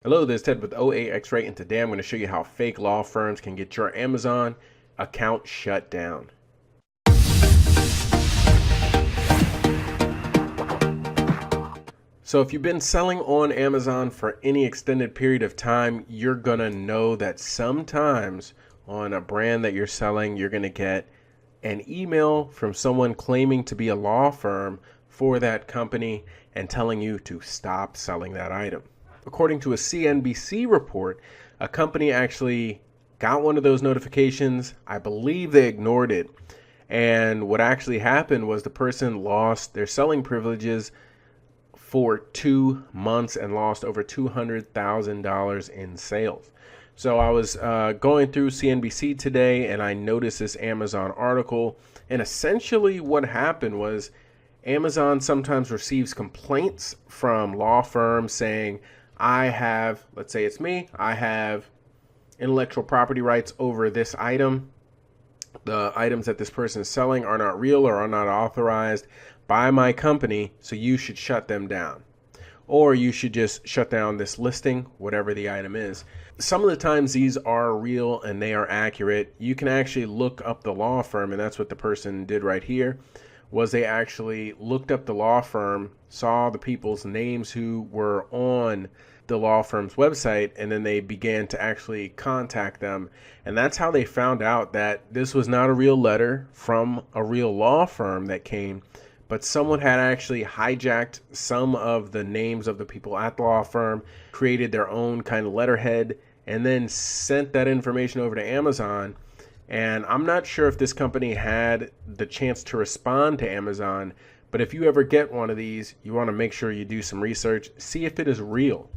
Hello, this is Ted with OAXRAY, and today I'm going to show you how fake law firms can get your Amazon account shut down. So if you've been selling on Amazon for any extended period of time, you're going to know that sometimes on a brand that you're selling, you're going to get an email from someone claiming to be a law firm for that company and telling you to stop selling that item. According to a CNBC report, a company actually got one of those notifications. I believe they ignored it. And what actually happened was the person lost their selling privileges for 2 months and lost over $200,000 in sales. So I was going through CNBC today and I noticed this Amazon article. And essentially what happened was Amazon sometimes receives complaints from law firms saying, I have, let's say it's me, I have intellectual property rights over this item. The items that this person is selling are not real or are not authorized by my company, so you should shut them down. Or you should just shut down this listing, whatever the item is. Some of the times these are real and they are accurate. You can actually look up the law firm, and that's what the person did right here, was they actually looked up the law firm, saw the people's names who were on the law firm's website, and then they began to actually contact them. And that's how they found out that this was not a real letter from a real law firm that came, but someone had actually hijacked some of the names of the people at the law firm, created their own kind of letterhead, and then sent that information over to Amazon. And I'm not sure if this company had the chance to respond to Amazon, but if you ever get one of these, you want to make sure you do some research, see if it is real.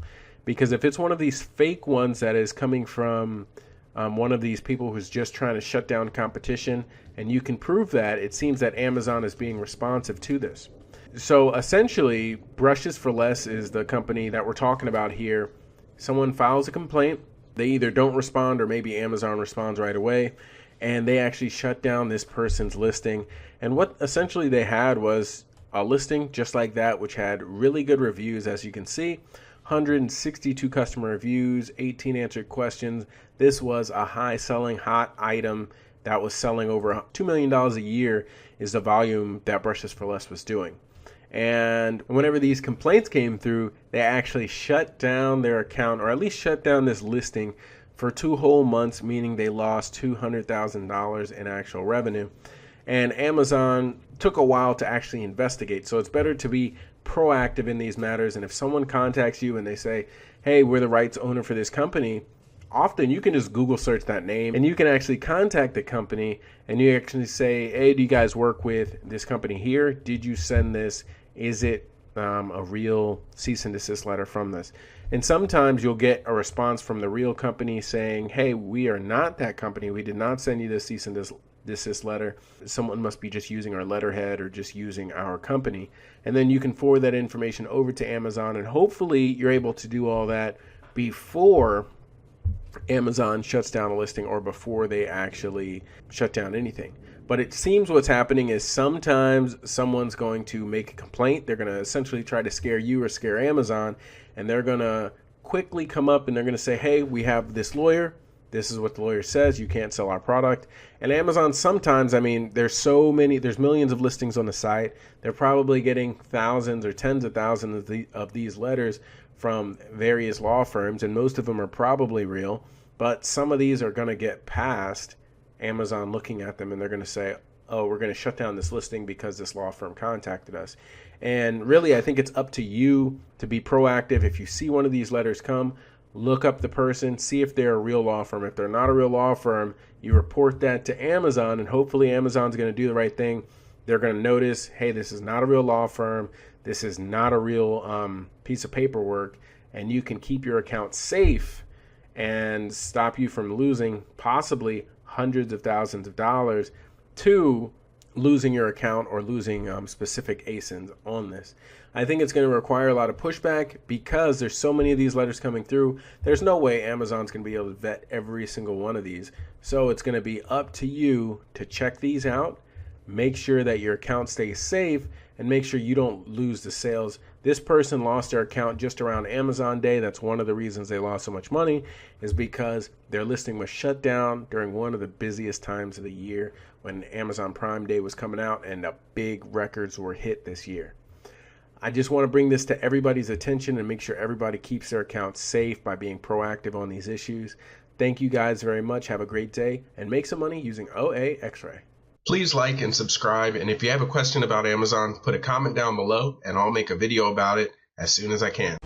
Because if it's one of these fake ones that is coming from one of these people who's just trying to shut down competition, and you can prove that, it seems that Amazon is being responsive to this. So essentially, Brushes for Less is the company that we're talking about here. Someone files a complaint, they either don't respond or maybe Amazon responds right away, and they actually shut down this person's listing. And what essentially they had was a listing just like that, which had really good reviews, as you can see. 162 customer reviews, 18 answered questions. This was a high selling hot item that was selling over $2 million a year is the volume that Brushes for Less was doing. And whenever these complaints came through, they actually shut down their account, or at least shut down this listing for 2 whole months, meaning they lost $200,000 in actual revenue. And Amazon took a while to actually investigate. So it's better to be proactive in these matters. And if someone contacts you and they say, hey, we're the rights owner for this company, often you can just Google search that name and you can actually contact the company and you actually say, hey, do you guys work with this company here? Did you send this? Is it a real cease and desist letter from this? And sometimes you'll get a response from the real company saying, hey, we are not that company. We did not send you this cease and desist letter. Someone must be just using our letterhead or just using our company. And then you can forward that information over to Amazon, and hopefully you're able to do all that before Amazon shuts down a listing or before they actually shut down anything. But it seems what's happening is sometimes someone's going to make a complaint. They're going to essentially try to scare you or scare Amazon, and they're going to quickly come up and they're going to say, hey, we have this lawyer. This is what the lawyer says. You can't sell our product. And Amazon sometimes, I mean, there's millions of listings on the site. They're probably getting thousands or tens of thousands of these letters from various law firms, and most of them are probably real. But some of these are going to get past Amazon looking at them, and they're going to say, oh, we're going to shut down this listing because this law firm contacted us. And really, I think it's up to you to be proactive. If you see one of these letters come, look up the person, see if they're a real law firm. If they're not a real law firm, you report that to Amazon, and hopefully Amazon's going to do the right thing. They're going to notice, hey, this is not a real law firm. This is not a real piece of paperwork, and you can keep your account safe and stop you from losing possibly hundreds of thousands of dollars to losing your account or losing specific ASINs on this. I think it's going to require a lot of pushback because there's so many of these letters coming through. There's no way Amazon's going to be able to vet every single one of these. So it's going to be up to you to check these out, make sure that your account stays safe, and make sure you don't lose the sales. This person lost their account just around Amazon Day. That's one of the reasons they lost so much money, is because their listing was shut down during one of the busiest times of the year when Amazon Prime Day was coming out and the big records were hit this year. I just want to bring this to everybody's attention and make sure everybody keeps their accounts safe by being proactive on these issues. Thank you guys very much. Have a great day and make some money using OAXRAY. Please like and subscribe, and if you have a question about Amazon, put a comment down below and I'll make a video about it as soon as I can.